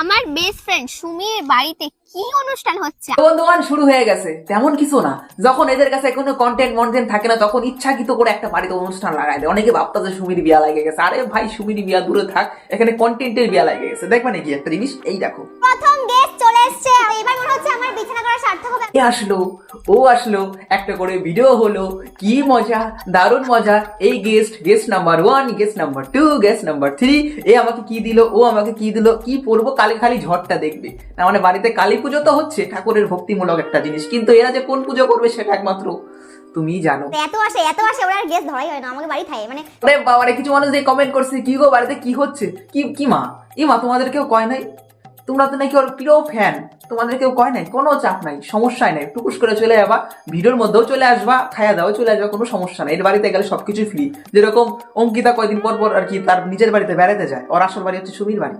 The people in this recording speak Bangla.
আমার বেস্ট ফ্রেন্ড সুমির বাড়িতে কি অনুষ্ঠান হচ্ছে? বন্ধুবান শুরু হয়ে গেছে। তেমন কিছু না, যখন এদের কাছে কোনো কন্টেন্ট থাকে না তখন ইচ্ছাকৃত করে একটা বাড়িতে অনুষ্ঠান লাগাই দেয়। অনেকে ভাবতা যে সুমির বিয়া লাগে গেছে। আরে ভাই, সুমির বিয়া দূরে থাক, এখানে কন্টেন্টের বিয়া লাগে গেছে। দেখবা নাকি একটা জিনিস? এই দেখো, প্রথম গেস্ট চলে এসেছে। এবার মনে হচ্ছে আমার বিছানা করা সার্থক হবে। এ আসলো, ও আসলো, একটা করে ভিডিও হলো, কি মজা, দারুণ মজা। এই guest number 1, guest number 2, guest number 3, এ আমাকে কি দিল, ও আমাকে কি দিল, কি পড়বো, কালি খালি ঝড়টা দেখবে না। মানে বাড়িতে কালী পুজো তো হচ্ছে, ঠাকুরের ভক্তিমূলক একটা জিনিস, কিন্তু এরা যে কোন পুজো করবে সেটা একমাত্র তুমিই জানো। এত আসে ওরা গেস্ট ধরাই হয় না, আমাকে বাড়ি থাকে মানে। আরে বাবারে, কিছু মানুষ দিয়ে কমেন্ট করছে, কি গো বাড়িতে কি হচ্ছে, কি কি মা, ই মা তোমাদের কেউ কয় নাই? তোমরা তো নাকি ওর প্রিয় ফ্যান, তোমাদের কেউ কয় নাই? কোনো চাপ নাই, সমস্যাই নাই, টুকুস করে চলে যাবা, ভিডিওর মধ্যেও চলে আসবা, খায়া দাও চলে আসবা, কোনো সমস্যা নাই। এর বাড়িতে গেলে সবকিছু ফ্রি। যেরকম অঙ্কিতা কয়দিন পর পর আর কি তার নিজের বাড়িতে বেড়াতে যায়, ওর আসল বাড়ি হচ্ছে সুমির বাড়ি।